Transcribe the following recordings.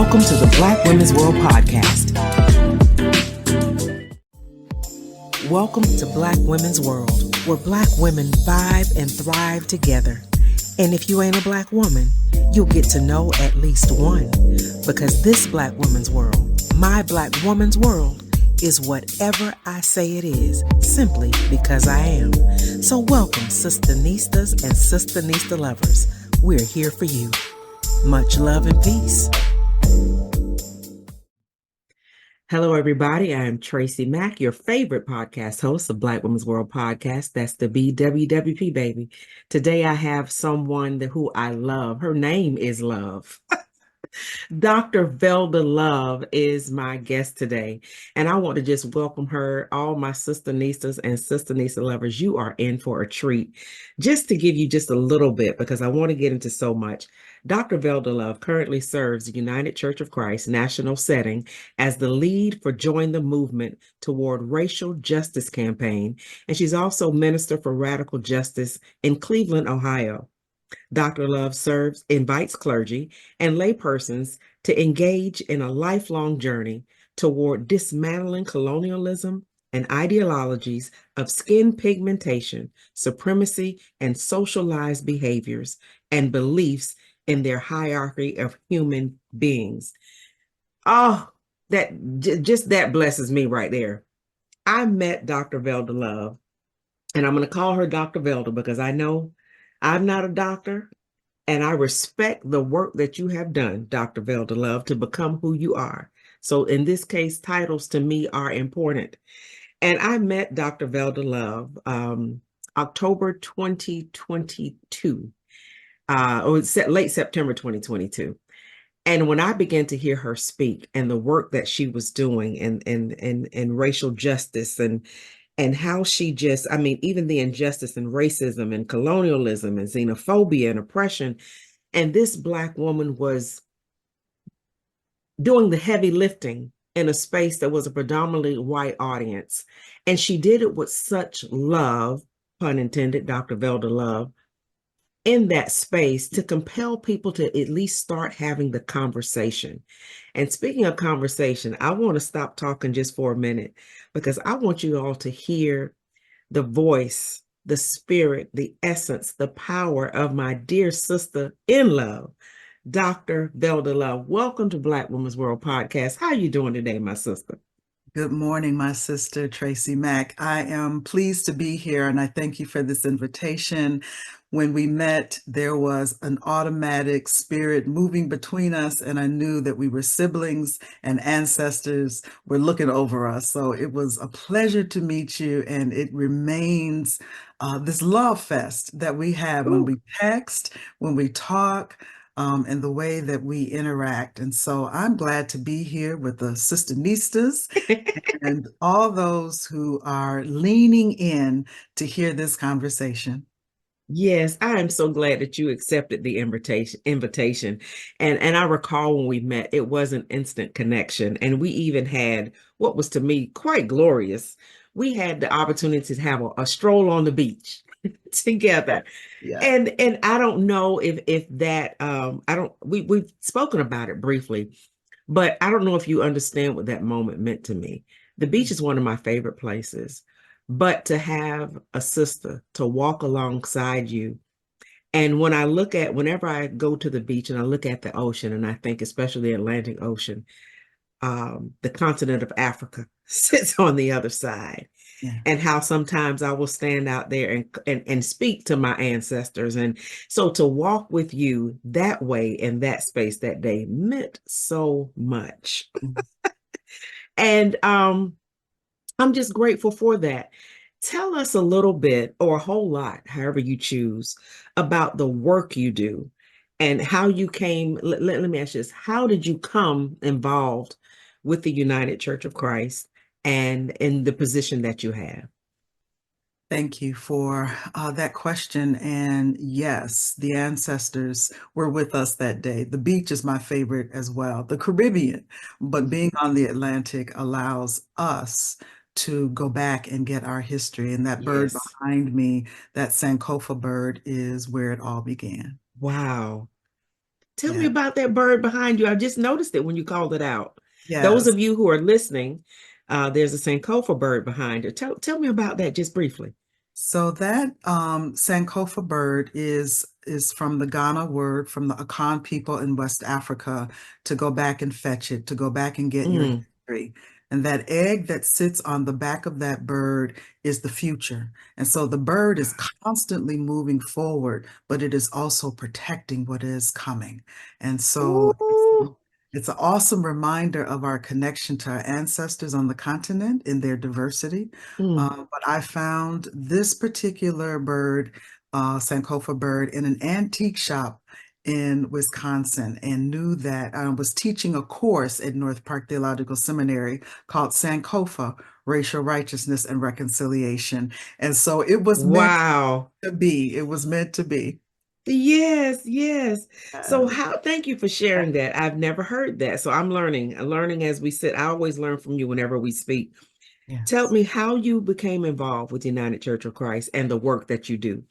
Welcome to the Black Women's World Podcast. Welcome to Black Women's World, where Black women vibe and thrive together. And if you ain't a Black woman, you'll get to know at least one. Because this Black Women's World, my Black woman's world, is whatever I say it is, simply because I am. So welcome, SistaNistas and SistaNista Lovers. We're here for you. Much love and peace. Hello, everybody. I am TracyMac, your favorite podcast host of Black Women's World Podcast. That's the BWWP, baby. Today, I have someone who I love. Her name is Love. Dr. Velda Love is my guest today, and I want to just welcome her, all my SistaNistas and SistaNista Lovers. You are in for a treat. Just to give you just a little bit, because I want to get into so much. Dr. Velda Love currently serves the United Church of Christ national setting as the lead for Join the Movement Toward Racial Justice campaign, and she's also Minister for Radical Justice in Cleveland, Ohio. Dr. Love invites clergy and laypersons to engage in a lifelong journey toward dismantling colonialism and ideologies of skin pigmentation, supremacy, and socialized behaviors and beliefs in their hierarchy of human beings. Oh, that blesses me right there. I met Dr. Velda Love, and I'm going to call her Dr. Velda because I know I'm not a doctor, and I respect the work that you have done, Dr. Velda Love, to become who you are. So in this case, titles to me are important. And I met Dr. Velda Love October 2022, or late September 2022. And when I began to hear her speak and the work that she was doing in racial justice and how she just, even the injustice and racism and colonialism and xenophobia and oppression. And this Black woman was doing the heavy lifting in a space that was a predominantly white audience. And she did it with such love, pun intended, Dr. Velda Love, in that space to compel people to at least start having the conversation. And speaking of conversation, I want to stop talking just for a minute because I want you all to hear the voice, the spirit, the essence, the power of my dear sister in love, Dr. Velda Love. Welcome to Black Women's World Podcast. How are you doing today, my sister? Good morning, my sister, TracyMac. I am pleased to be here, and I thank you for this invitation. When we met, there was an automatic spirit moving between us, and I knew that we were siblings and ancestors were looking over us. So it was a pleasure to meet you, and it remains this love fest that we have when we text, when we talk, and the way that we interact. And so I'm glad to be here with the SistaNistas and all those who are leaning in to hear this conversation. Yes, I am so glad that you accepted the invitation. And I recall when we met, it was an instant connection. And we even had what was to me quite glorious. We had the opportunity to have a stroll on the beach together. Yeah. And I don't know if that we've spoken about it briefly, but I don't know if you understand what that moment meant to me. The beach is one of my favorite places. But to have a sister to walk alongside you. And whenever I go to the beach and I look at the ocean, and I think especially the Atlantic Ocean, the continent of Africa sits on the other side. Yeah. And how sometimes I will stand out there and speak to my ancestors. And so to walk with you that way in that space that day meant so much. And I'm just grateful for that. Tell us a little bit, or a whole lot, however you choose, about the work you do and how you came. Let me ask you this. How did you come involved with the United Church of Christ and in the position that you have? Thank you for that question. And yes, the ancestors were with us that day. The beach is my favorite as well, the Caribbean, but being on the Atlantic allows us to go back and get our history. And that bird behind me, that Sankofa bird, is where it all began. Wow. Tell me Yeah. about that bird behind you. I just noticed it when you called it out. Those Yes. of you who are listening, there's a Sankofa bird behind her. Tell me about that just briefly. So that Sankofa bird is from the Ghana word from the Akan people in West Africa to go back and fetch it, to go back and get your Mm. history. And that egg that sits on the back of that bird is the future. And so the bird is constantly moving forward, but it is also protecting what is coming. And so Ooh. it's an awesome reminder of our connection to our ancestors on the continent in their diversity. Mm. But I found this particular bird, Sankofa bird, in an antique shop in Wisconsin and knew that I was teaching a course at North Park Theological Seminary called Sankofa, Racial Righteousness and Reconciliation. And so it was meant Wow. to be. It was meant to be. Yes, yes. So Yes. thank you for sharing that. I've never heard that. So I'm learning as we sit. I always learn from you whenever we speak. Tell Yes. me how you became involved with United Church of Christ and the work that you do.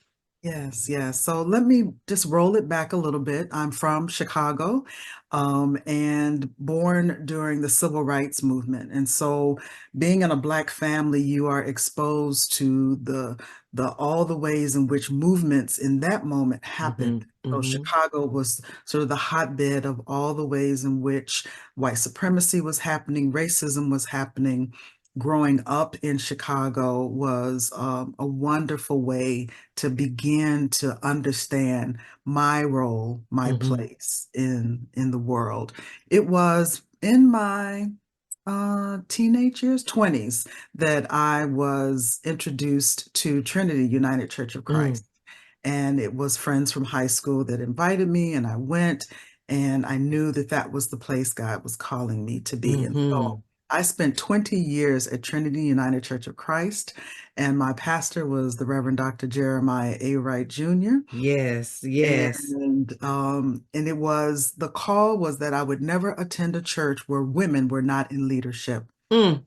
Yes, yes. So let me just roll it back a little bit. I'm from Chicago, and born during the civil rights movement. And so being in a Black family, you are exposed to the all the ways in which movements in that moment happened. Hmm. So Hmm. Chicago was sort of the hotbed of all the ways in which white supremacy was happening, racism was happening. Growing up in Chicago was a wonderful way to begin to understand my role, my Hmm. place in the world. It was in my teenage years, 20s, that I was introduced to Trinity United Church of Mm. Christ. And it was friends from high school that invited me, and I went, and I knew that that was the place God was calling me to be. And so Hmm. I spent 20 years at Trinity United Church of Christ, and my pastor was the Reverend Dr. Jeremiah A. Wright Jr. Yes, yes. And it was the call was that I would never attend a church where women were not in leadership. Mm.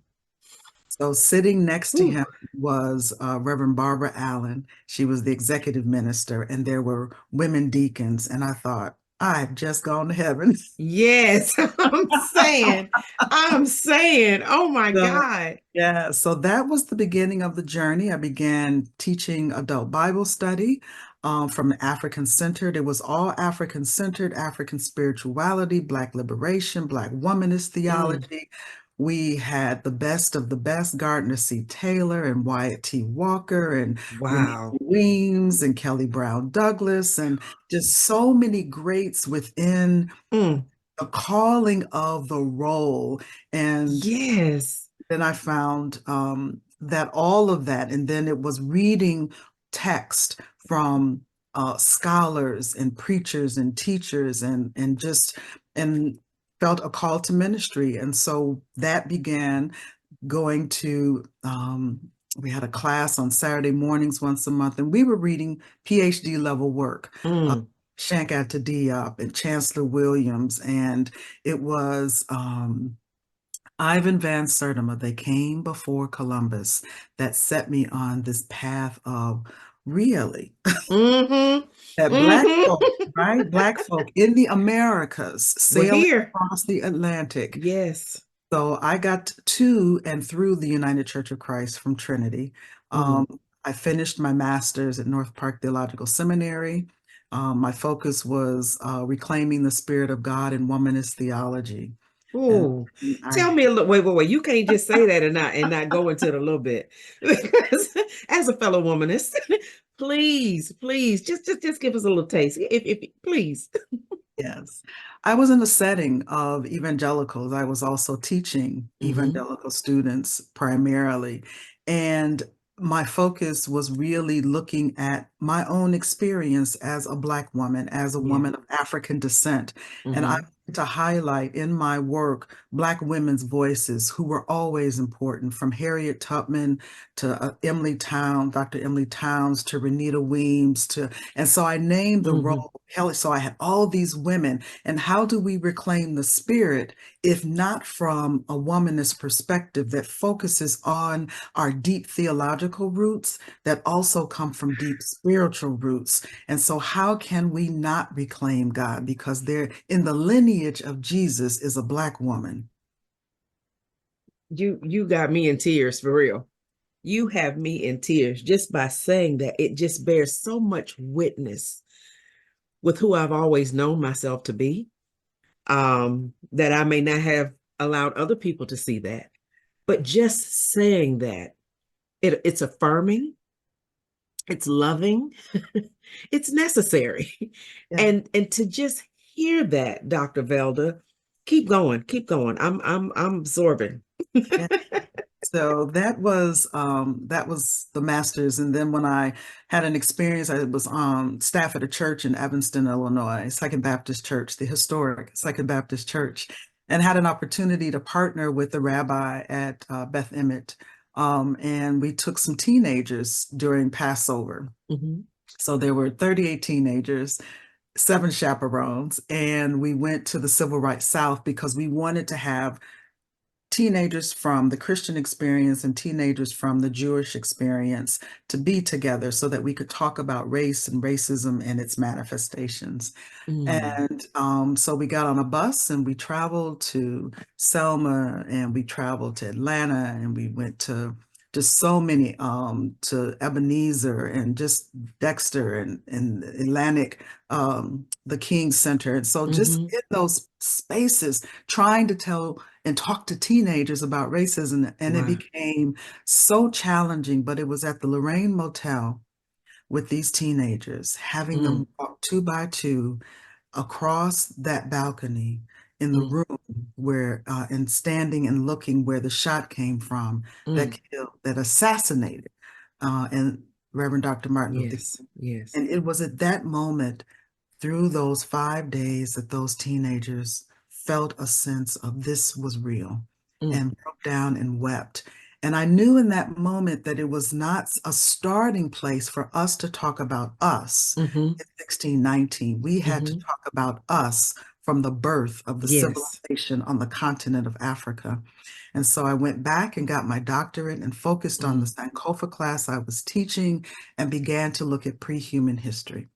So sitting next to Ooh. him was Reverend Barbara Allen. She was the executive minister, and there were women deacons. And I thought, I've just gone to heaven. Yes, I'm saying, oh my So, God. yeah, so that was the beginning of the journey. I began teaching adult Bible study from African centered. It was all African centered, African spirituality, Black liberation, Black womanist Mm. theology. We had the best of the best, Gardner C. Taylor and Wyatt T. Walker and Renee Wow. Weems and Kelly Brown Douglas, and just so many greats within Mm. the calling of the role. And Yes. then I found that all of that, and then it was reading text from scholars and preachers and teachers, and just and felt a call to ministry, and so that began going to. We had a class on Saturday mornings once a month, and we were reading PhD level work. Mm. Shankat Diop and Chancellor Williams, and it was Ivan Van Sertima, They Came Before Columbus, that set me on this path of really Hmm. that Black Hmm. folk, right? Black folk in the Americas We're sailing here. across the Atlantic. Yes. So I got to and through the United Church of Christ from Trinity. Mm. Um, I finished my master's at North Park Theological Seminary. My focus was reclaiming the spirit of God in womanist theology. And Ooh, tell I me a little. Wait. You can't just say that and not go into it a little bit, because as a fellow womanist, please, just give us a little taste, if please. Yes. I was in a setting of evangelicals. I was also teaching Hmm. evangelical students primarily. And my focus was really looking at my own experience as a Black woman, as a Yeah. woman of African descent. And I Hmm. wanted to highlight in my work Black women's voices who were always important, from Harriet Tubman to Dr. Emily Towns, to Renita Weems, and so I named the Hmm. role Kelly. So I had all these women. And how do we reclaim the spirit if not from a womanist perspective that focuses on our deep theological roots that also come from deep spiritual spiritual roots. And so how can we not reclaim God? Because there in the lineage of Jesus is a Black woman. You got me in tears for real. You have me in tears just by saying that. It just bears so much witness with who I've always known myself to be, that I may not have allowed other people to see that. But just saying that, it's affirming, it's loving, it's necessary. Yeah. And to just hear that, Dr. Velda, keep going, keep going. I'm absorbing. Yeah. So that was the master's. And then when I had an experience, I was staff at a church in Evanston, Illinois, Second Baptist Church, the historic Second Baptist Church, and had an opportunity to partner with the rabbi at Beth Emmet. And we took some teenagers during Passover. Mhm. So there were 38 teenagers, 7 chaperones, and we went to the Civil Rights South because we wanted to have teenagers from the Christian experience and teenagers from the Jewish experience to be together so that we could talk about race and racism and its manifestations. Mm. And so we got on a bus and we traveled to Selma and we traveled to Atlanta and we went to just so many to Ebenezer and just Dexter and Atlantic, the King Center. And so just Mhm. in those spaces, trying to tell and talk to teenagers about racism. And it Wow. became so challenging, but it was at the Lorraine Motel with these teenagers, having Mm. them walk 2 by 2 across that balcony in the Mm. room where, and standing and looking where the shot came from that Mm. killed, that assassinated, and Reverend Dr. Martin Luther Yes, King. yes. And it was at that moment, through those 5 days, that those teenagers felt a sense of this was real Mm. and broke down and wept. And I knew in that moment that it was not a starting place for us to talk about us Mhm. in 1619. We had to Mhm. talk about us from the birth of the Yes. civilization on the continent of Africa. And so I went back and got my doctorate and focused on the Mm. Sankofa class I was teaching and began to look at pre-human history.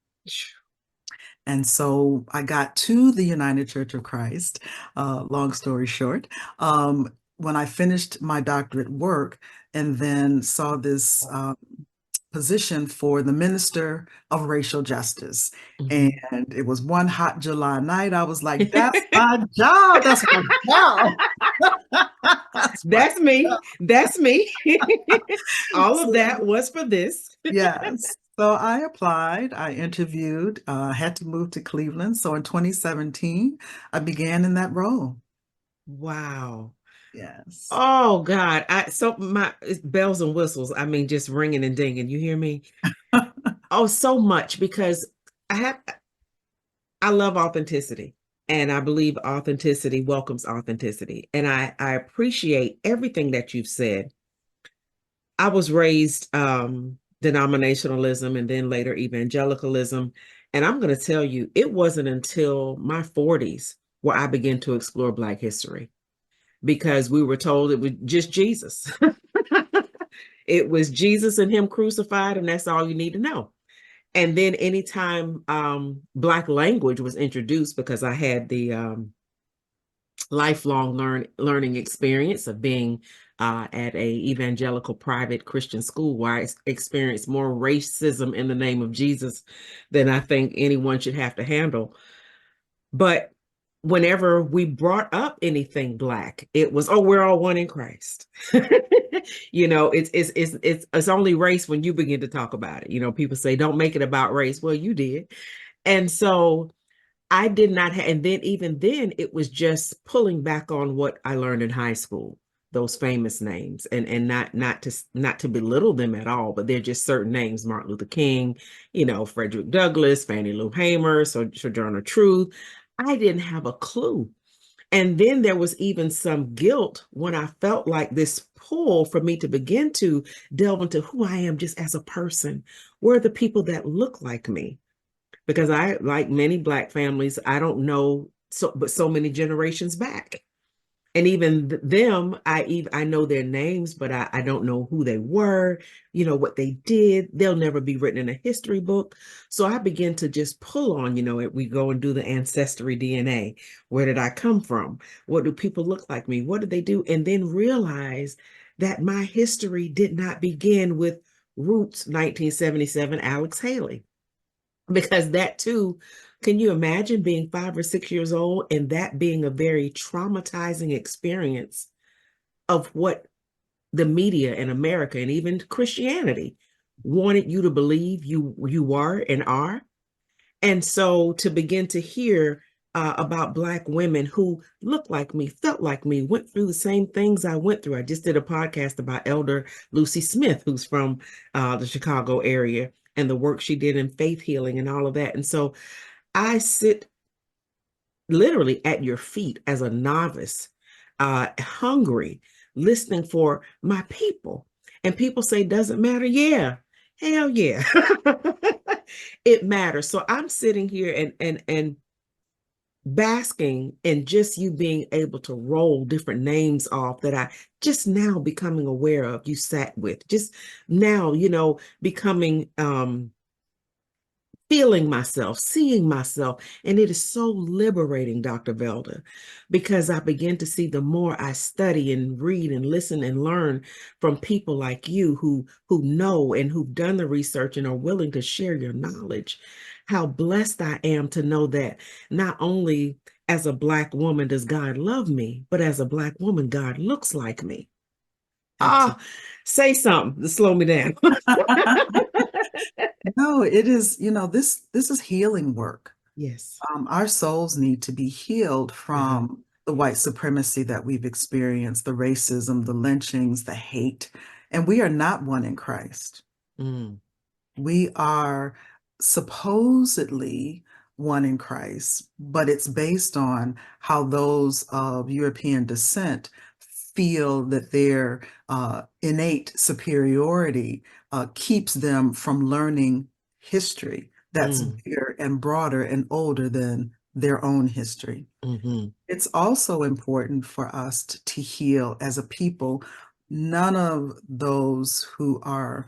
And so I got to the United Church of Christ, long story short, when I finished my doctorate work and then saw this position for the Minister of Racial Justice. And Mhm. it was one hot July night. I was like, that's my job. That's my job. That's my That's me. job. That's me. All of So, that was for this. yes. So I applied, I interviewed, had to move to Cleveland. So in 2017, I began in that role. Wow. Yes. Oh God. It's bells and whistles. I mean, just ringing and dinging. You hear me? Oh, so much because I love authenticity. And I believe authenticity welcomes authenticity. And I appreciate everything that you've said. I was raised denominationalism and then later evangelicalism. And I'm going to tell you, it wasn't until my 40s where I began to explore Black history because we were told it was just Jesus. It was Jesus and him crucified, and that's all you need to know. And then anytime Black language was introduced, because I had the lifelong learning experience of being at a evangelical private Christian school where I experienced more racism in the name of Jesus than I think anyone should have to handle. But whenever we brought up anything Black, it was, oh, we're all one in Christ. You know, it's only race when you begin to talk about it. You know, people say, don't make it about race. Well, you did. And so I did not have, and then even then, it was just pulling back on what I learned in high school, those famous names, and not to belittle them at all, but they're just certain names: Martin Luther King, you know, Frederick Douglass, Fannie Lou Hamer, Sojourner Truth. I didn't have a clue. And then there was even some guilt when I felt like this pull for me to begin to delve into who I am just as a person. Where are the people that look like me? Because like many Black families, I don't know, but so many generations back. And even them, I know their names, but I don't know who they were, what they did. They'll never be written in a history book. So I begin to just pull on, we go and do the ancestry DNA. Where did I come from? What do people look like me? What did they do? And then realize that my history did not begin with Roots 1977 Alex Haley, because that too, can you imagine being 5 or 6 years old and that being a very traumatizing experience of what the media in America and even Christianity wanted you to believe you were and are? And so to begin to hear about Black women who looked like me, felt like me, went through the same things I went through. I just did a podcast about Elder Lucy Smith, who's from the Chicago area, and the work she did in faith healing and all of that. And so I sit literally at your feet as a novice, hungry, listening for my people. And people say, doesn't matter. Yeah, hell yeah. It matters. So I'm sitting here and basking in just you being able to roll different names off that I just now becoming aware of, you sat with, just now, becoming feeling myself, seeing myself. And it is so liberating, Dr. Velda, because I begin to see the more I study and read and listen and learn from people like you who know and who've done the research and are willing to share your knowledge, how blessed I am to know that not only as a Black woman does God love me, but as a Black woman, God looks like me. Ah, say something to slow me down. No, it is, this is healing work. Yes. Our souls need to be healed Uh-huh. from the white supremacy that we've experienced, the racism, the lynchings, the hate, and we are not one in Christ. Mm, We are supposedly one in Christ, but it's based on how those of European descent feel that their innate superiority keeps them from learning history that's mm, bigger and broader and older than their own history. mm-hmm. It's also important for us to heal as a people. None of those who are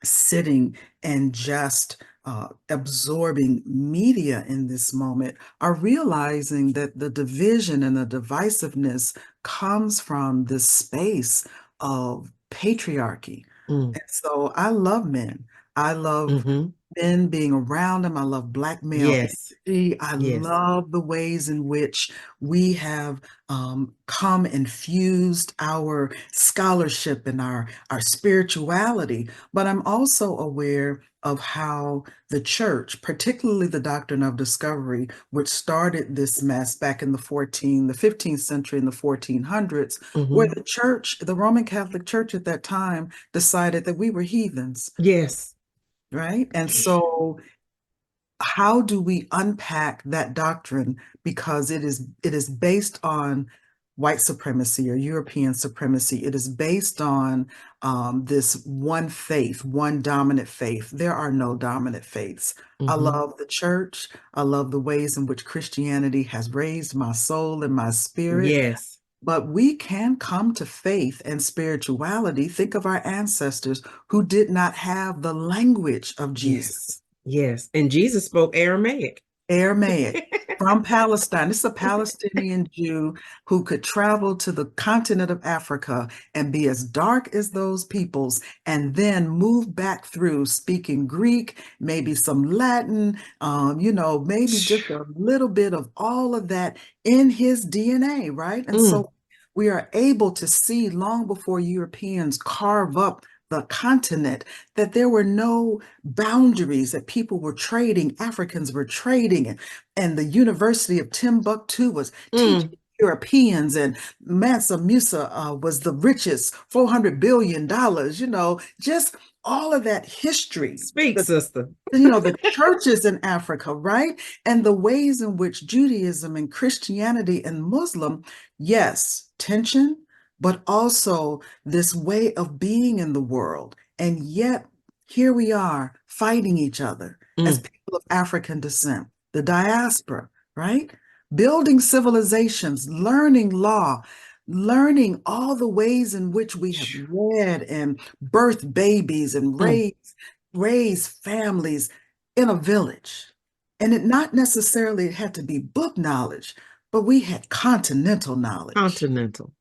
sitting and just absorbing media in this moment are realizing that the division and the divisiveness comes from this space of patriarchy. Mm, And so I love men. I love mm-hmm. men being around them. I love Black male Yes. energy. I Yes. love the ways in which we have come and fused our scholarship and our spirituality. But I'm also aware of how the church, particularly the doctrine of discovery, which started this mess back in the 15th century in the 1400s, where Mm-hmm. the church, the Roman Catholic Church at that time, decided that we were heathens, Yes. right? And so how do we unpack that doctrine, because it is based on white supremacy or European supremacy. It is based on this one faith, one dominant faith. There are no dominant faiths. I Mm-hmm. love the church. I love the ways in which Christianity has raised my soul and my spirit. Yes. But we can come to faith and spirituality. Think of our ancestors who did not have the language of Yes. Jesus. Yes. And Jesus spoke Aramaic. Aramaic from Palestine. It's a Palestinian Jew who could travel to the continent of Africa and be as dark as those peoples, and then move back through speaking Greek, maybe some Latin, maybe just a little bit of all of that in his DNA, right? And Mm, so we are able to see long before Europeans carve up the continent that there were no boundaries, that people were trading, Africans were trading, and the University of Timbuktu was teaching mm. Europeans, and Mansa Musa was the richest, $400 billion, just all of that history. Speak, sister. The churches in Africa, right? And the ways in which Judaism and Christianity and Muslim, yes, tension, but also this way of being in the world. And yet, here we are fighting each other as Mm, people of African descent, the diaspora, right? building civilizations, learning law, learning all the ways in which we have read and birthed babies and Mm. raised families in a village. And it not necessarily had to be book knowledge, but we had continental knowledge. Continental.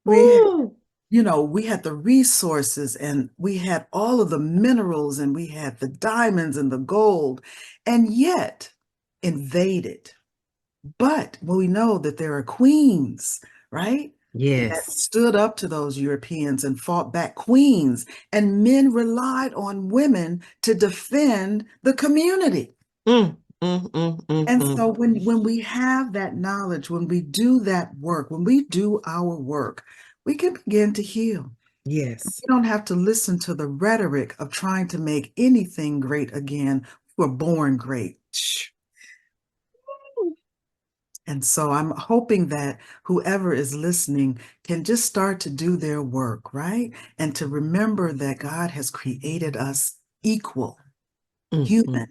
We had, Ooh. we had the resources and we had all of the minerals and we had the diamonds and the gold, and yet invaded. But we know that there are queens, right? That Yes. stood up to those Europeans and fought back, queens, and men relied on women to defend the community. Mm, mm, mm, mm, And mm. so when we have that knowledge, when we do that work, when we do our work, we can begin to heal. Yes. We don't have to listen to the rhetoric of trying to make anything great again. We're born great. And so I'm hoping that whoever is listening can just start to do their work, right? And to remember that God has created us equal, Mm, mm. human.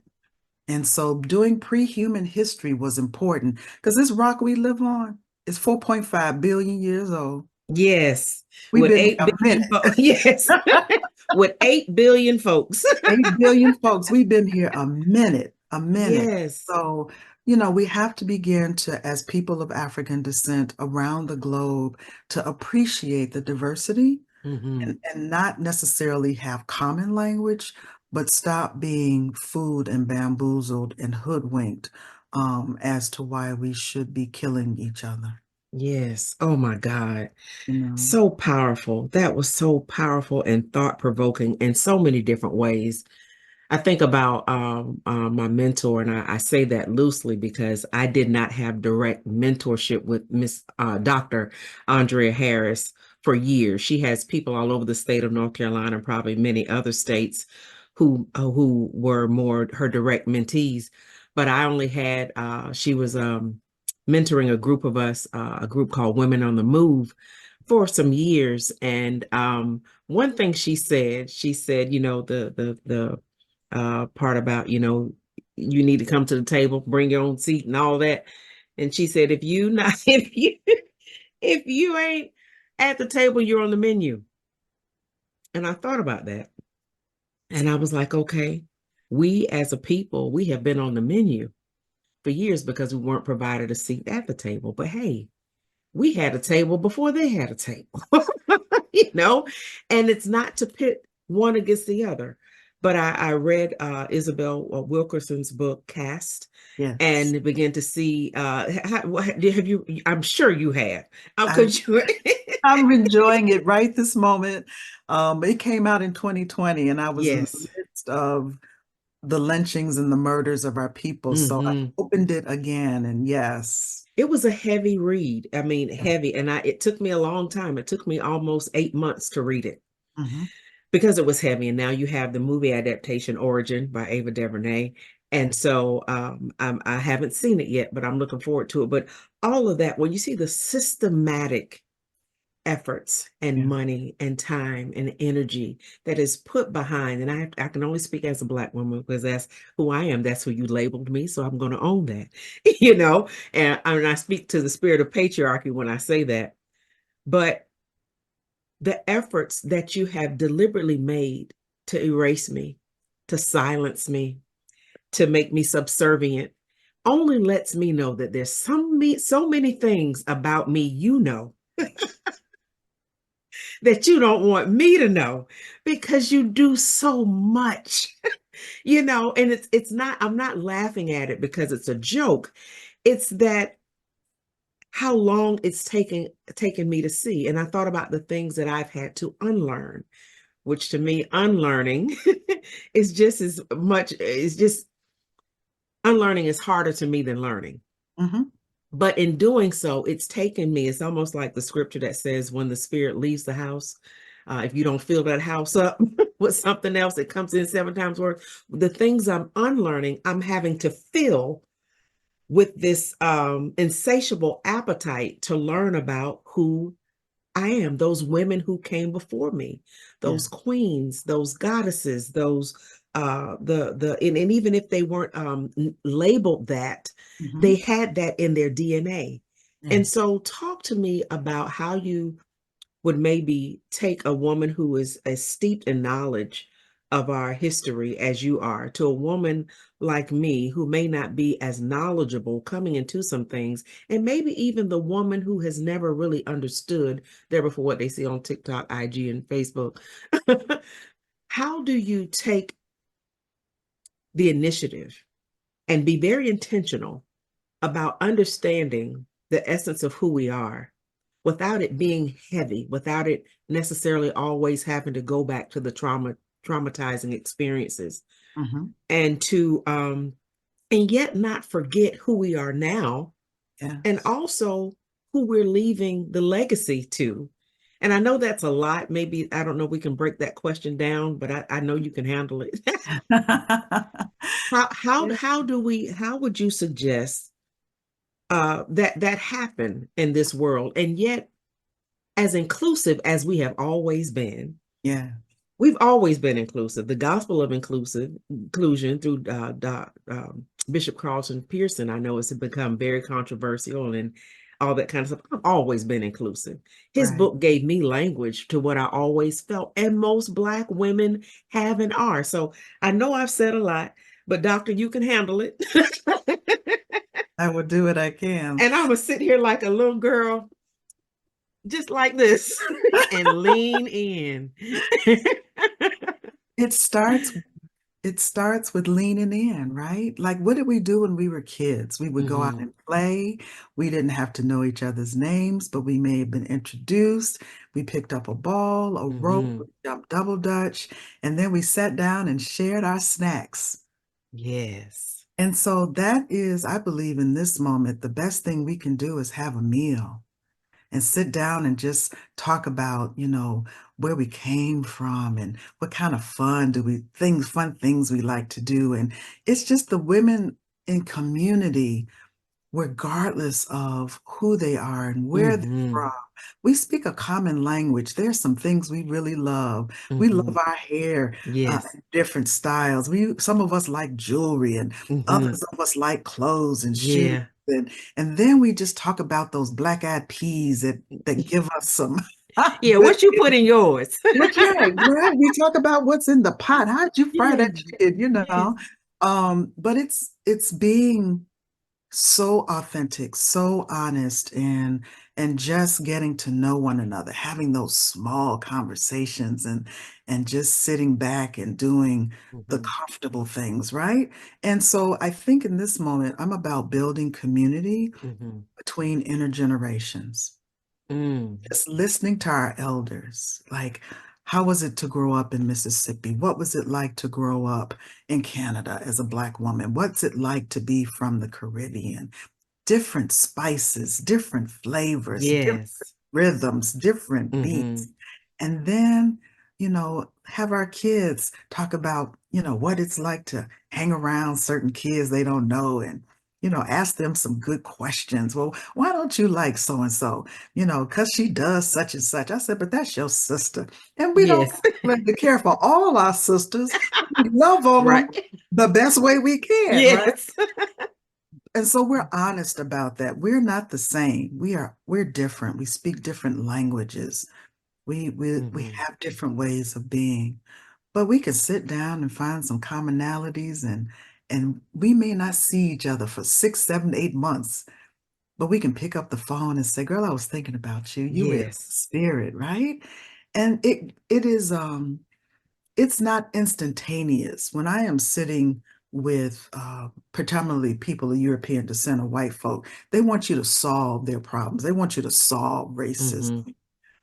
And so doing pre-human history was important because this rock we live on is 4.5 billion years old. Yes. We've With been here 8 a billion minute. folks. Yes. With 8 billion folks. 8 billion folks. We've been here a minute, a minute. Yes. So, we have to begin to, as people of African descent around the globe, to appreciate the diversity Hmm. and not necessarily have common language, but stop being fooled and bamboozled and hoodwinked as to why we should be killing each other. Yes. Oh my God. You know. So powerful. That was so powerful and thought-provoking in so many different ways. I think about my mentor, and I say that loosely because I did not have direct mentorship with Miss Dr. Andrea Harris for years. She has people all over the state of North Carolina and probably many other states who were more her direct mentees. But I only had she was mentoring a group of us, a group called Women on the Move, for some years. And one thing she said, the part about, you need to come to the table, bring your own seat and all that. And she said, if you not, if you ain't at the table, you're on the menu. And I thought about that. And I was like, okay, we as a people, we have been on the menu for years because we weren't provided a seat at the table. But hey, we had a table before they had a table, you know, and it's not to pit one against the other. But I read Isabel Wilkerson's book, Cast, Yes. and began to see, have you, I'm sure you have, I'm, because you, I'm enjoying it right this moment. It came out in 2020, and I was in the yes. midst of the lynchings and the murders of our people. So I Hmm. opened it again, and yes. It was a heavy read. I mean, heavy. And it took me a long time. It took me almost 8 months to read it Mhm. because it was heavy. And now you have the movie adaptation Origin by Ava DuVernay. And so I haven't seen it yet, but I'm looking forward to it. But all of that, when you see the systematic efforts and Yeah. money and time and energy that is put behind, and I can only speak as a Black woman because that's who I am. That's who you labeled me. So I'm going to own that, and I speak to the spirit of patriarchy when I say that. But the efforts that you have deliberately made to erase me, to silence me, to make me subservient, only lets me know that there's so many things about me, that you don't want me to know because you do so much, and it's not, I'm not laughing at it because it's a joke. It's that how long it's taken me to see. And I thought about the things that I've had to unlearn, which to me, unlearning is just as much, is just unlearning is harder to me than learning. Mhm. But in doing so, it's taken me, it's almost like the scripture that says, when the spirit leaves the house, if you don't fill that house up with something else, it comes in 7 times worse. The things I'm unlearning, I'm having to fill with this insatiable appetite to learn about who I am, those women who came before me, Yeah. those queens, those goddesses, those and even if they weren't labeled that, Mhm. they had that in their DNA. And Yes. so talk to me about how you would maybe take a woman who is as steeped in knowledge of our history as you are to a woman like me who may not be as knowledgeable coming into some things, and maybe even the woman who has never really understood there before what they see on TikTok, IG, and Facebook. How do you take the initiative and be very intentional about understanding the essence of who we are without it being heavy, without it necessarily always having to go back to the traumatizing experiences, Mhm. and to and yet not forget who we are now, and Yes. also who we're leaving the legacy to. And I know that's a lot. Maybe, I don't know, we can break that question down, but I know you can handle it. Yeah. How would you suggest that happen in this world, and yet as inclusive as we have always been? Yeah. We've always been inclusive. The gospel of inclusion through Bishop Carlton Pearson, I know, has become very controversial and all that kind of stuff. I've always been inclusive. His Right. book gave me language to what I always felt, and most Black women have and are. So I know I've said a lot, but doctor, you can handle it. I will do what I can. And I'm gonna sit here like a little girl, just like this, and lean in. It starts it starts with leaning in, right? Like, what did we do when we were kids? We would go out Hmm. and play. We didn't have to know each other's names, but we may have been introduced. We picked up a ball, a rope, Hmm. we jumped double dutch, and then we sat down and shared our snacks. Yes. And so that is, I believe, in this moment, the best thing we can do is have a meal and sit down and just talk about, where we came from and what kind of fun things we like to do. And it's just the women in community, regardless of who they are and where they're Hmm. from. We speak a common language. There's some things we really love. We Hmm. love our hair, Yes. in different styles. Some of us like jewelry, and Hmm. others of us like clothes and shoes. Yeah. And then we just talk about those black-eyed peas that give us some Yeah. good. What you put in yours? That's right, right. We talk about what's in the pot. How'd you fry Yeah. that chicken, Yes. But it's being so authentic, so honest, and just getting to know one another, having those small conversations, and just sitting back and doing the Hmm. comfortable things, right? And so I think in this moment, I'm about building community Hmm. between intergenerations, Mm. just listening to our elders. Like, how was it to grow up in Mississippi? What was it like to grow up in Canada as a Black woman? What's it like to be from the Caribbean? Different spices, different flavors, different Yes. rhythms, different beats. Hmm. And then, have our kids talk about, what it's like to hang around certain kids they don't know, and, ask them some good questions. Well, why don't you like so and so? Because she does such and such. I said, but that's your sister. And we don't Yes. really care for all our sisters. We love on Right. them the best way we can, right? Yes. And so we're honest about that. We're not the same. We're different. We speak different languages. We Hmm. have different ways of being. But we can sit down and find some commonalities, and we may not see each other for 6, 7, 8 months, but we can pick up the phone and say, "Girl, I was thinking about you. You were in Yes. spirit, right?" And it's not instantaneous. When I am sitting with predominantly people of European descent or white folk, they want you to solve their problems. They want you to solve Hmm. racism.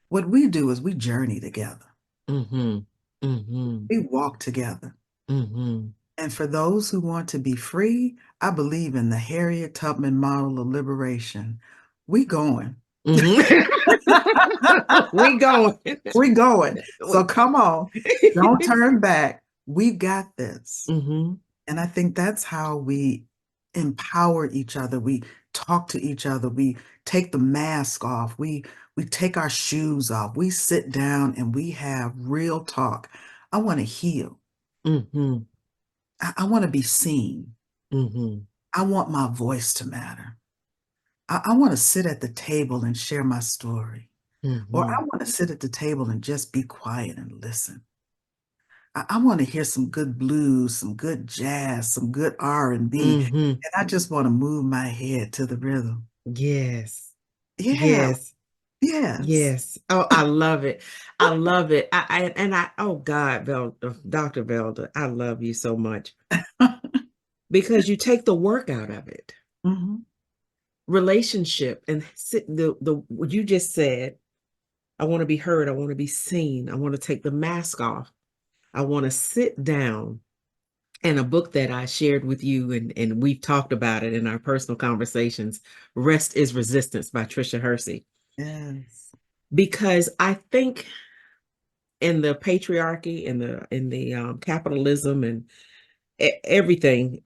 What we do is we journey together. Hmm. Hmm. We walk together. Hmm. And for those who want to be free, I believe in the Harriet Tubman model of liberation. We going. Hmm. We going. We going. So come on. Don't turn back. We got this. Hmm. And I think that's how we empower each other. We talk to each other. We take the mask off. We take our shoes off. We sit down and we have real talk. I want to heal. Hmm. I want to be seen. Mm-hmm. I want my voice to matter. I want to sit at the table and share my story. Or Mm-hmm. I want to sit at the table and just be quiet and listen. I want to hear some good blues, some good jazz, some good R&B, Mm-hmm. and I just want to move my head to the rhythm. Yes. Yeah, Yes. yes. Yes. Oh, I love it. I love it. Oh God, Velda, Dr. Velda, I love you so much because you take the work out of it. Mhm. Relationship and the what you just said, I want to be heard, I want to be seen, I want to take the mask off. I want to sit down. And a book that I shared with you, and we've talked about it in our personal conversations, Rest is Resistance by Tricia Hersey. Yes. Because I think in the patriarchy, in the capitalism and everything,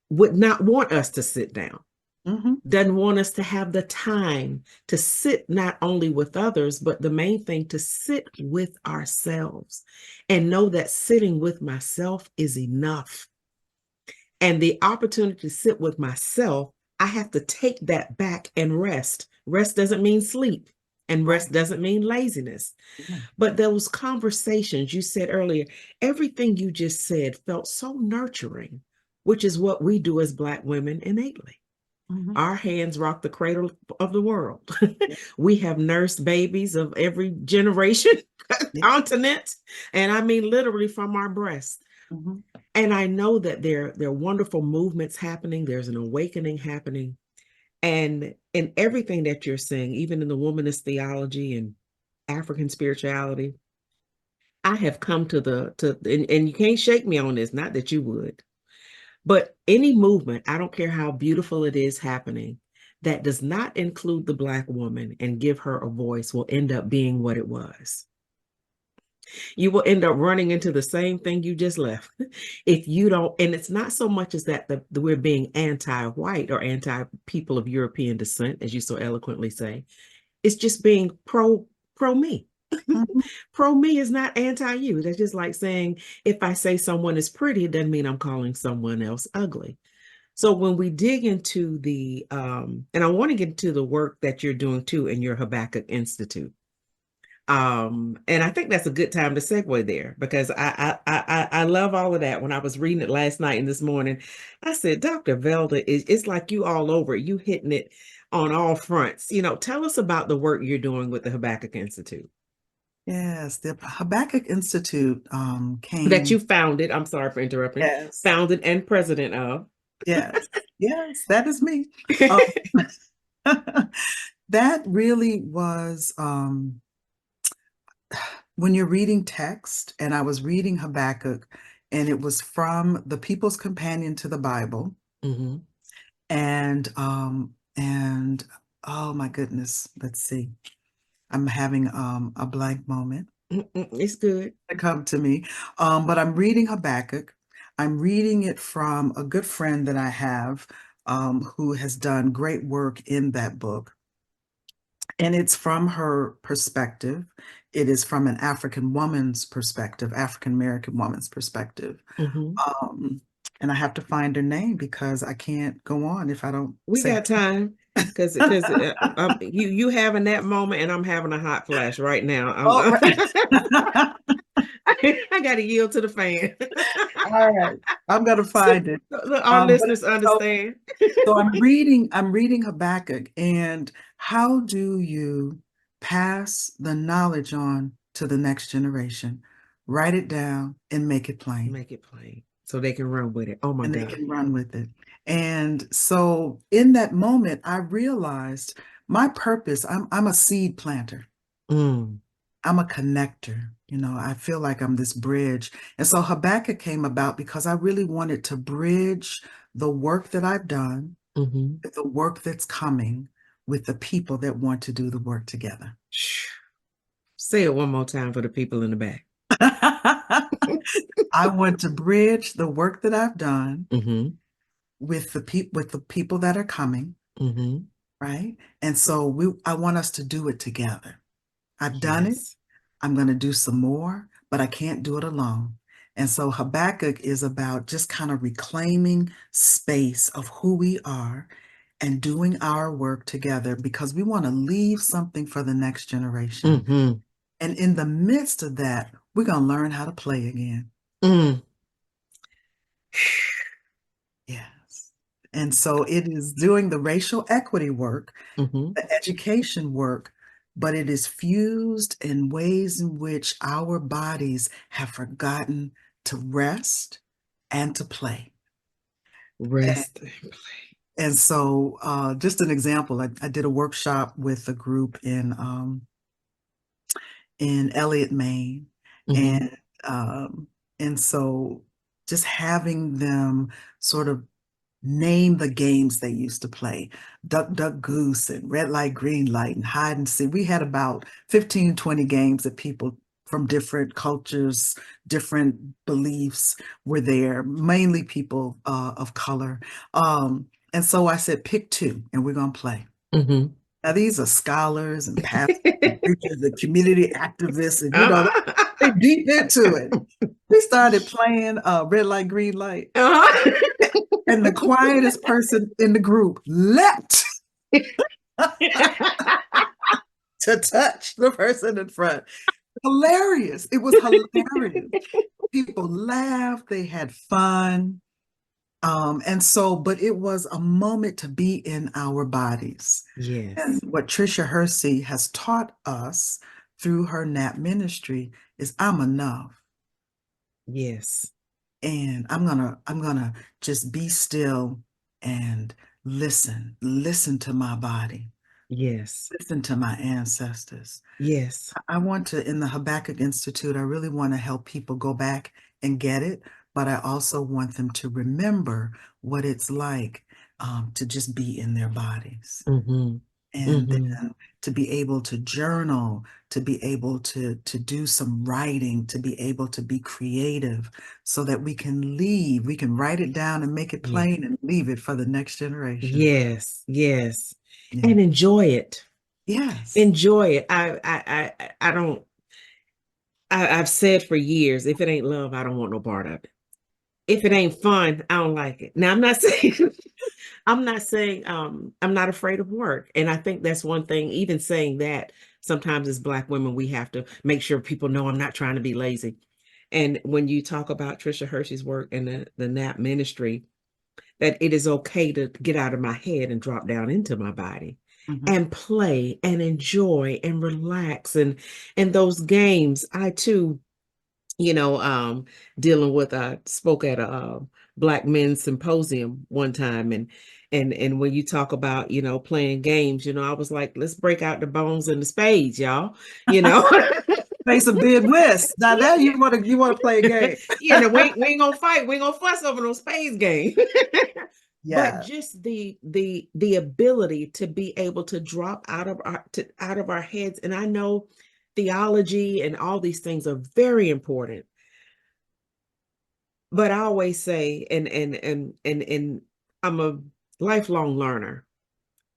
would not want us to sit down. Mhm. Doesn't want us to have the time to sit not only with others, but the main thing, to sit with ourselves and know that sitting with myself is enough. And the opportunity to sit with myself, I have to take that back and rest. Rest doesn't mean sleep, and Right. rest doesn't mean laziness. Yeah. But those conversations you said earlier, everything you just said felt so nurturing, which is what we do as Black women innately. Mhm. Our hands rock the cradle of the world. We have nursed babies of every generation, Yeah. continent, and I mean literally from our breasts. Mhm. And I know that there are wonderful movements happening. There's an awakening happening. And in everything that you're saying, even in the womanist theology and African spirituality, I have come to and you can't shake me on this, not that you would, but any movement, I don't care how beautiful it is happening, that does not include the Black woman and give her a voice will end up being what it was. You will end up running into the same thing you just left if you don't. And it's not so much as that we're being anti-white or anti-people of European descent, as you so eloquently say. It's just being pro me. Mhm. Pro me is not anti you. That's just like saying if I say someone is pretty, it doesn't mean I'm calling someone else ugly. So when we dig into and I want to get into the work that you're doing too in your Habakkuk Institute. And I think that's a good time to segue there because I love all of that. When I was reading it last night and this morning, I said, Dr. Velda, it's like you all over it, you hitting it on all fronts. Tell us about the work you're doing with the Habakkuk Institute Yes, the Habakkuk Institute that came. you founded. I'm sorry for interrupting. Yes, Founded and president of. yes, yes, that is me. Um, that really was when you're reading text, and I was reading Habakkuk, and it was from the People's Companion to the Bible, Mm-hmm. and oh my goodness, let's see, I'm having a blank moment It's good. to come to me, but I'm reading Habakkuk. I'm reading it from a good friend that I have, who has done great work in that book. And it's from her perspective. It is from an African woman's perspective, African American woman's perspective. Mm-hmm. Um, and I have to find her name because I can't go on if I don't We say got time because you having that moment and I'm having a hot flash right now. Oh, I got to yield to the fan. all right. I'm gonna So, find it. our But listeners so understand. so I'm reading Habakkuk, and how do you pass the knowledge on to the next generation? Write it down and make it plain, Make it plain so they can run with it. Oh my and they God. can run with it. And so in that moment, I realized my purpose, I'm a seed planter. Mm, I'm a connector. I feel like I'm this bridge. And so Habakkuk came about because I really wanted to bridge the work that I've done, hmm the work that's coming, with the people that want to do the work together. Say it one more time for the people in the back. I want to bridge the work that I've done hmm with the people that are coming, hmm right? And so I want us to do it together. I've done it. Yes. I'm going to do some more, but I can't do it alone. And so Habakkuk is about just kind of reclaiming space of who we are and doing our work together because we want to leave something for the next generation. Mm-hmm. And in the midst of that, we're going to learn how to play again. Mm. Yes. And so it is doing the racial equity work, Mm-hmm. the education work, but it is fused in ways in which our bodies have forgotten to rest and to play. Rest. And so just an example, I did a workshop with a group in Elliott, Maine. Mm-hmm. And um, and so just having them sort of name the games they used to play, Duck, Duck, Goose and Red Light, Green Light and Hide and Seek. We had about 15, 20 games that people from different cultures, different beliefs were there, mainly people of color. And so I said, pick two and we're going to play. Mm-hmm. Now, these are scholars and pastors and preachers and community activists, and Uh-huh. they deep into it. We started playing Red Light, Green Light, Uh-huh. and the quietest person in the group leapt to touch the person in front. Hilarious. It was hilarious. People laughed, they had fun. And so, but it was a moment to be in our bodies. And Yes. what Tricia Hersey has taught us through her NAP ministry is I'm enough. Yes. And I'm gonna just be still and listen to my body, Yes. listen to my ancestors. Yes. I want to, in the Habakkuk Institute, I really want to help people go back and get it, but I also want them to remember what it's like to just be in their bodies. Mm-hmm. And Mm-hmm. then to be able to journal, to be able to do some writing, to be able to be creative so that we can leave, we can write it down and make it Yeah. plain and leave it for the next generation. Yes. Yes. Yeah. And enjoy it. Yes. Enjoy it. I don't I've said for years, if it ain't love, I don't want no part of it. If it ain't fun, I don't like it. Now I'm not saying I'm not afraid of work. And I think that's one thing, even saying that sometimes as Black women, we have to make sure people know I'm not trying to be lazy. And when you talk about Tricia Hershey's work in the NAP ministry, that it is okay to get out of my head and drop down into my body Mhm. and play and enjoy and relax and those games. I too, dealing with I spoke at a Black men's symposium one time, and when you talk about playing games, I was like, let's break out the bones and the spades, y'all. you know Play some bid whist. Now that yeah. you want to play a game. We ain't gonna fight, we ain't gonna fuss over no spades game. But Yeah. just the ability to be able to drop out of our heads. And I know theology and all these things are very important, but I always say, and I'm a lifelong learner,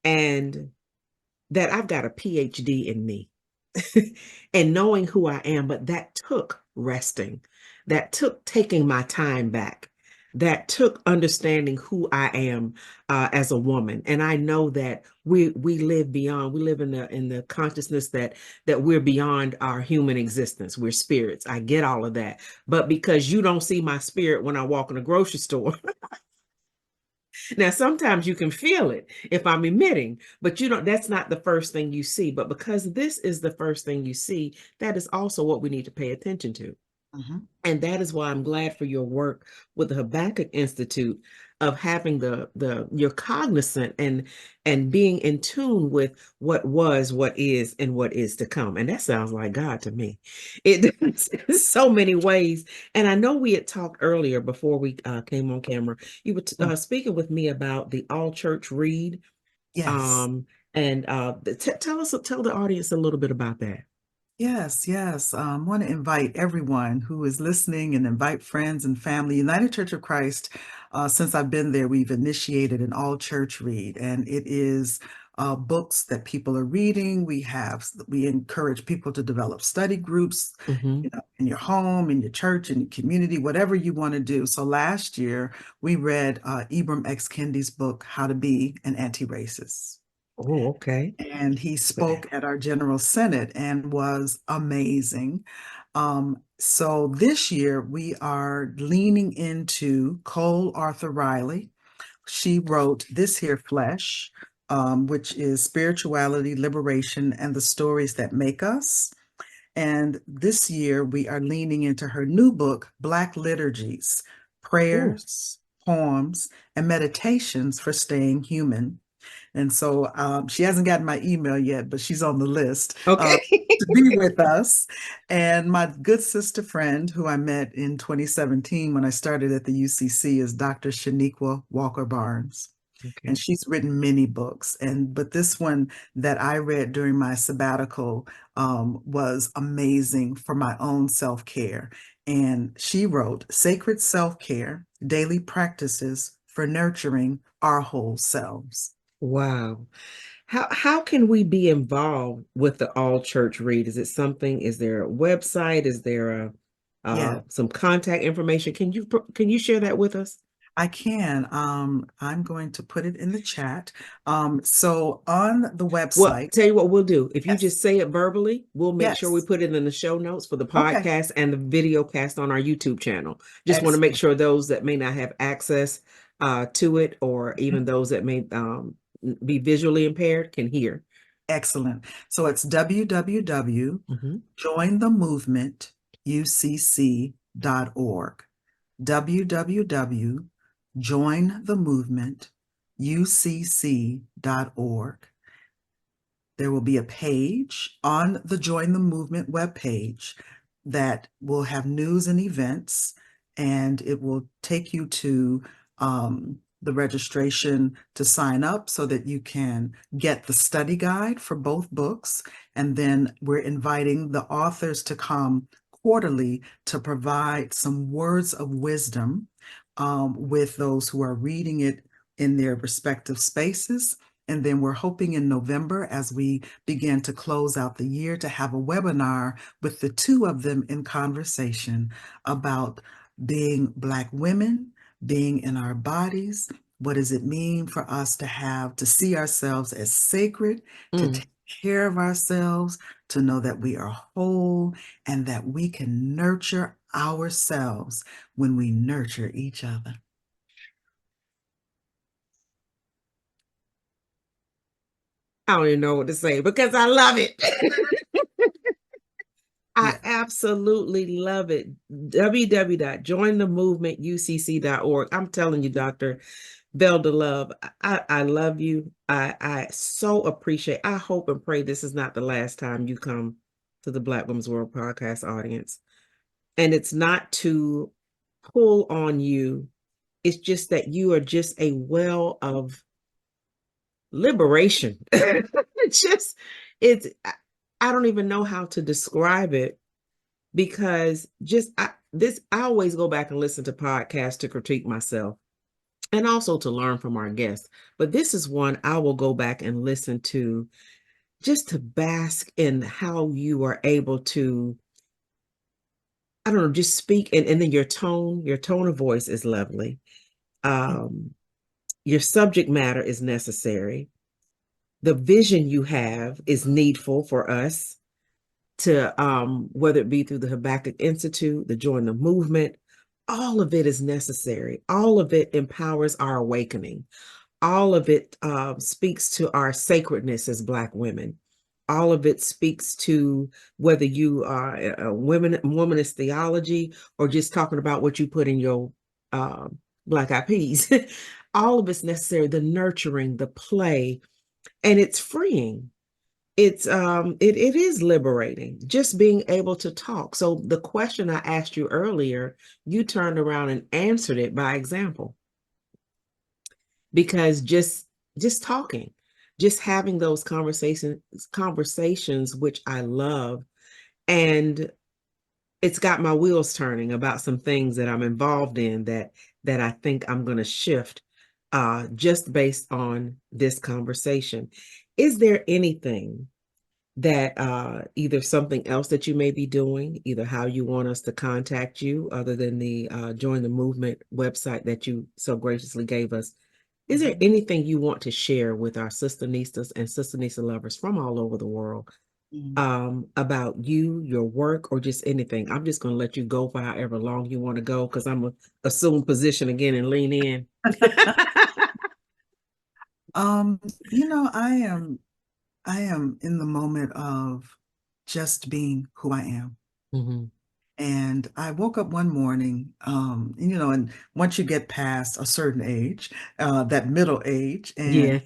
and that I've got a PhD in me. And knowing who I am, but that took resting, that took taking my time back, that took understanding who I am as a woman. And I know that we live beyond, we live in the consciousness that we're beyond our human existence. We're spirits. I get all of that. But because you don't see my spirit when I walk in a grocery store, now, sometimes you can feel it if I'm emitting, but that's not the first thing you see. But because this is the first thing you see, that is also what we need to pay attention to. Mhm. And that is why I'm glad for your work with the Habakkuk Institute of having you're cognizant and being in tune with what was, what is, and what is to come. And that sounds like God to me. It so many ways. And I know we had talked earlier before we came on camera. You were Mm. speaking with me about the all church read. Yes. Um, and tell the audience a little bit about that. Yes, yes. I want to invite everyone who is listening and invite friends and family. United Church of Christ, since I've been there, we've initiated an all church read, and it is books that people are reading. We encourage people to develop study groups, Mm-hmm. in your home, in your church, in your community, whatever you want to do. So last year we read Ibram X. Kendi's book, How to Be an Anti-Racist. Oh, okay. And he spoke at our General Synod and was amazing. So this year we are leaning into Cole Arthur Riley. She wrote This Here Flesh, which is Spirituality, Liberation, and the Stories That Make Us. And this year we are leaning into her new book, Black Liturgies, Ooh. Prayers, Poems, and Meditations for Staying Human. And so she hasn't gotten my email yet, but she's on the list Okay. to be with us. And my good sister friend, who I met in 2017 when I started at the UCC, is Dr. Shaniqua Walker Barnes. And Okay. she's written many books. But this one that I read during my sabbatical was amazing for my own self-care. And she wrote Sacred Self-Care, Daily Practices for Nurturing Our Whole Selves. Wow. How can we be involved with the all church read? Is there a website? Is there Yeah, some contact information? Can you share that with us? I can. I'm going to put it in the chat. So on the Well, website, tell you what we'll do. If you yes, just say it verbally, we'll make sure we yes. put it in the show notes for the Okay, podcast and the video cast on our YouTube channel. Just want to make excellent. sure those that may not have access to it, or even those that may be visually impaired, can hear. Excellent. So it's Mhm. www.jointhemovementucc.org. www.jointhemovementucc.org. There will be a page on the Join the Movement webpage that will have news and events, and it will take you to the registration to sign up so that you can get the study guide for both books. And then we're inviting the authors to come quarterly to provide some words of wisdom with those who are reading it in their respective spaces. And then we're hoping in November, as we begin to close out the year, to have a webinar with the two of them in conversation about being Black women, being in our bodies. What does it mean for us to see ourselves as sacred, to Mm. take care of ourselves, to know that we are whole, and that we can nurture ourselves when we nurture each other? I don't even know what to say because I love it. I Yeah. absolutely love it. www.jointhemovementucc.org. I'm telling you, Dr. Velda Love, I love you. I so appreciate. I hope and pray this is not the last time you come to the Black Women's World podcast audience. And it's not to pull on you. It's just that you are just a well of liberation. It's just, I don't even know how to describe it, because I always go back and listen to podcasts to critique myself and also to learn from our guests. But this is one I will go back and listen to just to bask in how you are able to, I don't know, just speak. And then your tone of voice is lovely. Um, your subject matter is necessary. The vision you have is needful for us to, whether it be through the Habakkuk Institute, the Join the Movement, all of it is necessary. All of it empowers our awakening. All of it speaks to our sacredness as Black women. All of it speaks to whether you are a womanist theology or just talking about what you put in your Black Eyed Peas. All of it's necessary, the nurturing, the play, and it's freeing. It is liberating just being able to talk. So the question I asked you earlier, you turned around and answered it by example, because just talking, just having those conversations, which I love, and it's got my wheels turning about some things that I'm involved in that I think I'm going to shift just based on this conversation. Is there anything that either something else that you may be doing, either how you want us to contact you, other than the Join the Movement website that you so graciously gave us? Is there Mhm. anything you want to share with our SistaNistas and SistaNista lovers from all over the world Mm. about you, your work, or just anything? I'm just going to let you go for however long you want to go because I'm going to assume position again and lean in. Um, you know, I am in the moment of just being who I am. Mhm. And I woke up one morning, and once you get past a certain age, that middle age, and Yeah,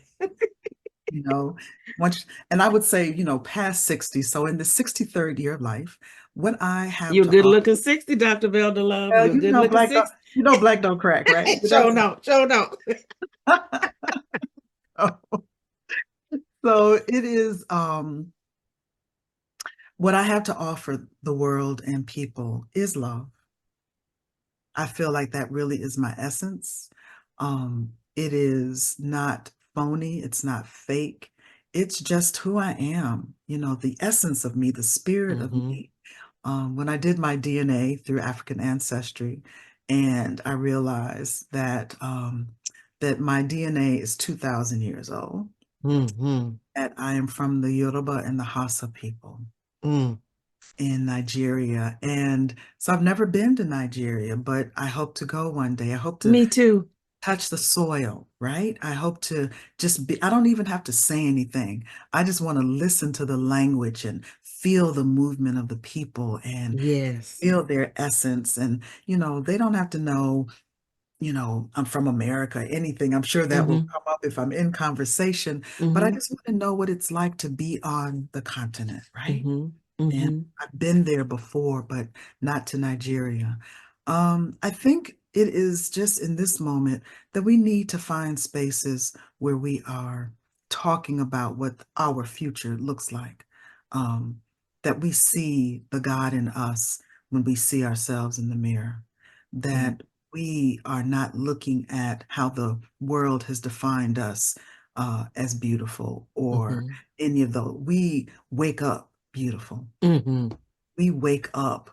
you know, once, and I would say, past 60. So in the 63rd year of life, what I have you're to good offer, looking 60, Dr. Velda Love. well, You're good looking 60. black don't crack, right? Show no, show no. So it is, what I have to offer the world and people is love. I feel like that really is my essence. It is not phony, it's not fake. It's just who I am, the essence of me, the spirit of Mm-hmm. me. When I did my DNA through African ancestry, and I realized that my DNA is 2,000 years old, Mm-hmm. that I am from the Yoruba and the Hausa people Mm. in Nigeria. And so I've never been to Nigeria, but I hope to go one day. I hope to Me too. touch the soil, right? I hope to just be, I don't even have to say anything. I just want to listen to the language and feel the movement of the people and Yes. feel their essence. And, they don't have to know, I'm from America, anything. I'm sure that will Mm-hmm. come up if I'm in conversation, but I Mm-hmm. just want to know what it's like to be on the continent, right? Mm-hmm. And Mm-hmm. I've been there before, but not to Nigeria. I think it is just in this moment that we need to find spaces where we are talking about what our future looks like. Um, that we see the God in us when we see ourselves in the mirror. Mm-hmm. That we are not looking at how the world has defined us as beautiful or Mm-hmm. any of those. We wake up beautiful. Mm-hmm. We wake up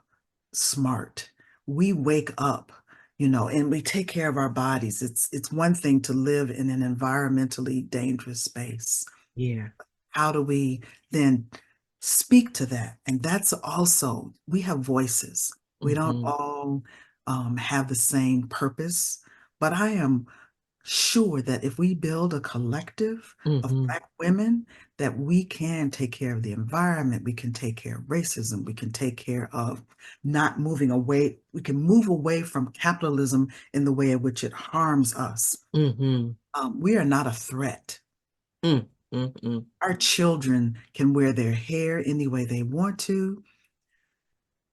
smart. We wake up, and we take care of our bodies. It's one thing to live in an environmentally dangerous space. Yeah. How do we then speak to that? And that's also, we have voices. We don't Mm-hmm. all have the same purpose, but I am sure that if we build a collective of Mm-hmm. Black women, that we can take care of the environment, we can take care of racism, we can take care of not moving away, we can move away from capitalism in the way in which it harms us. Mm-hmm. We are not a threat. Mm-hmm. Our children can wear their hair any way they want to.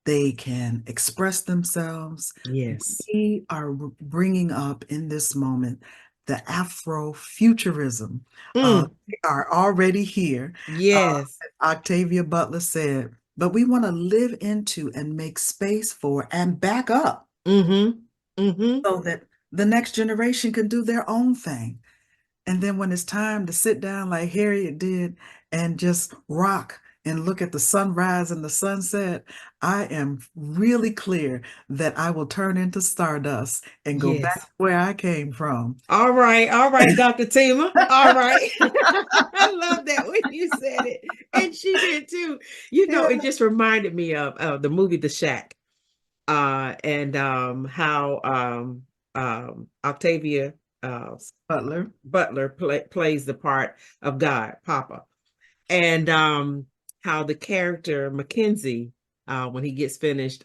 They can express themselves. Yes. We are bringing up in this moment the Afrofuturism. Mm. They are already here. Uh, Yes. Octavia Butler said, but we want to live into and make space for and back up Mm-hmm. Mm-hmm. so that the next generation can do their own thing. And then when it's time to sit down like Harriet did and just rock and look at the sunrise and the sunset, I am really clear that I will turn into stardust and go back Yes. where I came from. All right, Dr. Tima. All right. I love that when you said it. And she did too. Yeah, It just reminded me of the movie The Shack. And how Octavia Butler. Butler plays the part of God, Papa. And how the character Mackenzie, when he gets finished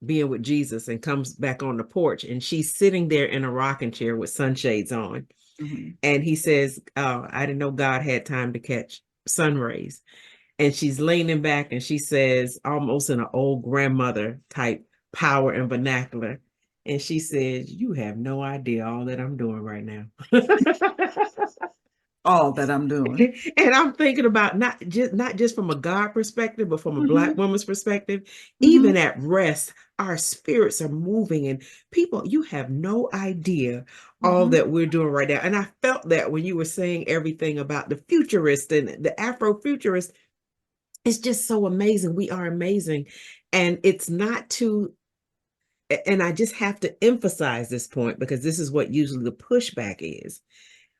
being with Jesus and comes back on the porch, and she's sitting there in a rocking chair with sunshades on. Mhm. And he says, I didn't know God had time to catch sun rays. And she's leaning back and she says, almost in an old grandmother type power and vernacular. And she says, you have no idea all that I'm doing right now. all that I'm doing. And I'm thinking about not just from a God perspective, but from a Black Hmm. woman's perspective. Hmm. Even at rest, our spirits are moving, and people, you have no idea all Hmm. that we're doing right now. And I felt that when you were saying everything about the futurist and the Afrofuturist. It's just so amazing. We are amazing, and it's not too. And I just have to emphasize this point because this is what usually the pushback is.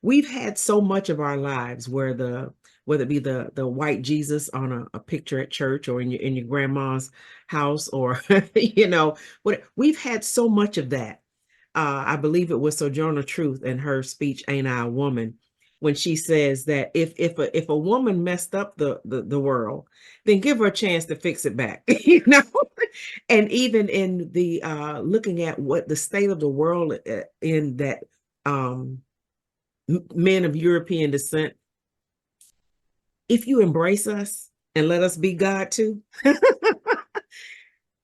We've had so much of our lives where whether it be the white Jesus on a picture at church or in your grandma's house, or what we've had so much of that. I believe it was Sojourner Truth in her speech "Ain't I a Woman," when she says that if a woman messed up the world, then give her a chance to fix it back. And even in the looking at what the state of the world in that um men of European descent, if you embrace us and let us be God too,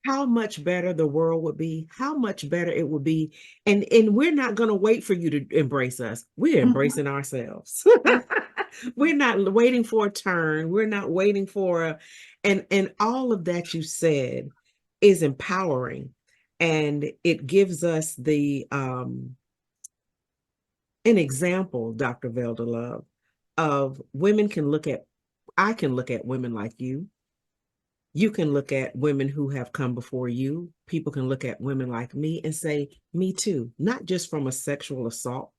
how much better the world would be, how much better it would be. And we're not going to wait for you to embrace us. We're Hmm. embracing ourselves. We're not waiting for a turn. We're not waiting for and all of that you said is empowering, and it gives us the an example, Dr. Velda Love, of women can look at, I can look at women like you. You can look at women who have come before you. People can look at women like me and say, me too, not just from a sexual assault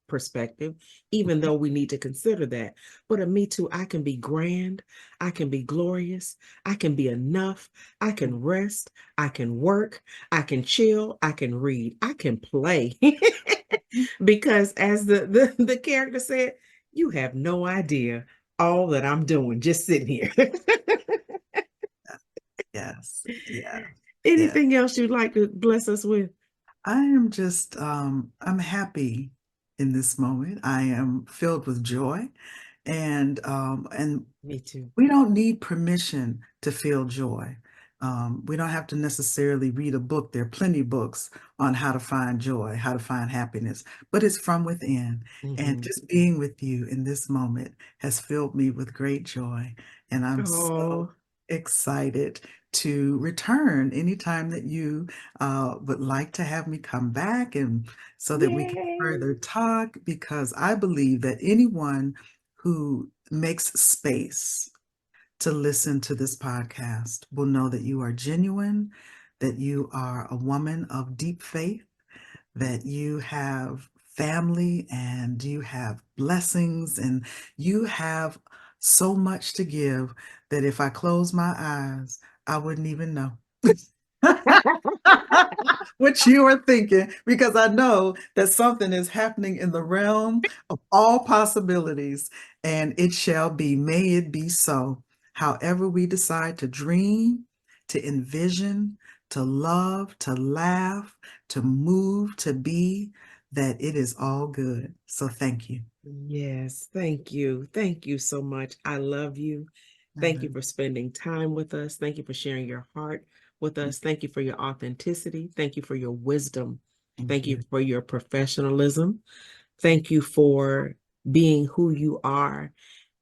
perspective, even though we need to consider that, but a me too. I can be grand. I can be glorious. I can be enough. I can rest. I can work. I can chill. I can read. I can play. Because as the character said, you have no idea all that I'm doing just sitting here. Yes, yeah, yeah. Anything else you'd like to bless us with? I am just, I'm happy in this moment. I am filled with joy, and Me too. we don't need permission to feel joy. We don't have to necessarily read a book. There are plenty of books on how to find joy, how to find happiness, but it's from within. And Mhm. just being with you in this moment has filled me with great joy. And I'm so Oh, excited to return anytime that you would like to have me come back, and so that we can yay. further talk, because I believe that anyone who makes space to listen to this podcast will know that you are genuine, that you are a woman of deep faith, that you have family and you have blessings and you have so much to give that if I close my eyes, I wouldn't even know what you are thinking, because I know that something is happening in the realm of all possibilities, and it shall be. May it be so. However, we decide to dream, to envision, to love, to laugh, to move, to be, that it is all good. So thank you. Yes, thank you. Thank you so much. I love you. I Thank you love for spending time with us. Thank you for sharing your heart with you. us. Thank you for your authenticity. Thank you for your wisdom. Thank Thank you you. for your professionalism. Thank you for being who you are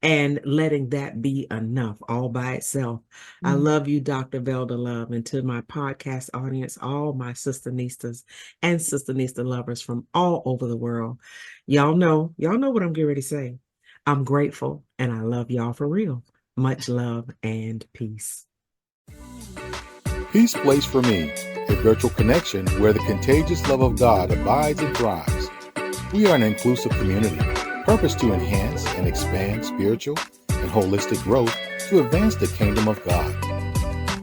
and letting that be enough all by itself. I Mm. love you, Dr. Velda Love, and to my podcast audience, all my SistaNistas and SistaNista lovers from all over the world. Y'all know what I'm getting ready to say. I'm grateful and I love y'all for real. Much love and peace. Peace Place for Me, a virtual connection where the contagious love of God abides and thrives. We are an inclusive community, purposed to enhance and expand spiritual and holistic growth to advance the kingdom of God.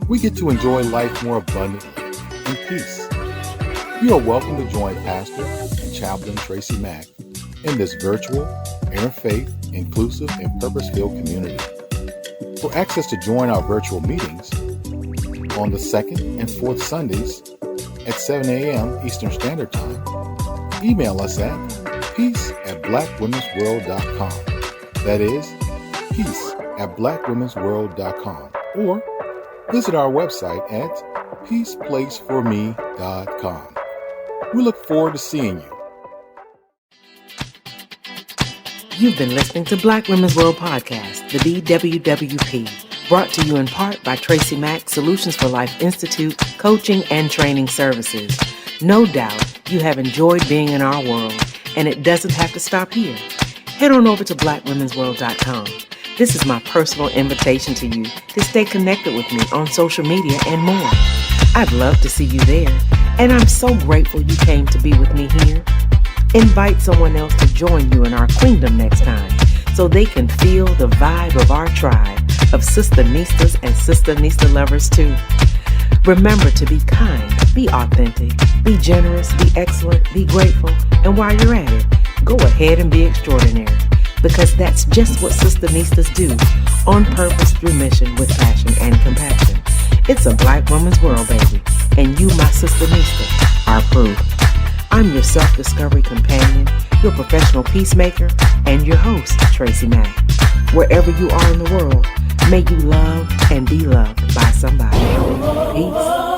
We get to enjoy life more abundantly in peace. You are welcome to join Pastor and Chaplain TracyMac in this virtual, interfaith, inclusive, and purpose-filled community. For access to join our virtual meetings on the second and fourth Sundays at 7 a.m. Eastern Standard Time, email us at peace@blackwomensworld.com. That is, peace@blackwomensworld.com. Or visit our website at peaceplaceforme.com. We look forward to seeing you. You've been listening to Black Women's World Podcast, the BWWP, brought to you in part by TracyMac Solutions for Life Institute, Coaching and Training Services. No doubt you have enjoyed being in our world, and it doesn't have to stop here. Head on over to blackwomensworld.com. This is my personal invitation to you to stay connected with me on social media and more. I'd love to see you there, and I'm so grateful you came to be with me here. Invite someone else to join you in our queendom next time so they can feel the vibe of our tribe of SistaNistas and SistaNista Lovers too. Remember to be kind, be authentic, be generous, be excellent, be grateful, and while you're at it, go ahead and be extraordinary, because that's just what SistaNistas do, on purpose through mission with passion and compassion. It's a Black woman's world, baby, and you, my SistaNista, are proof. I'm your self-discovery companion, your professional peacemaker, and your host, TracyMac. Wherever you are in the world, may you love and be loved by somebody. Peace.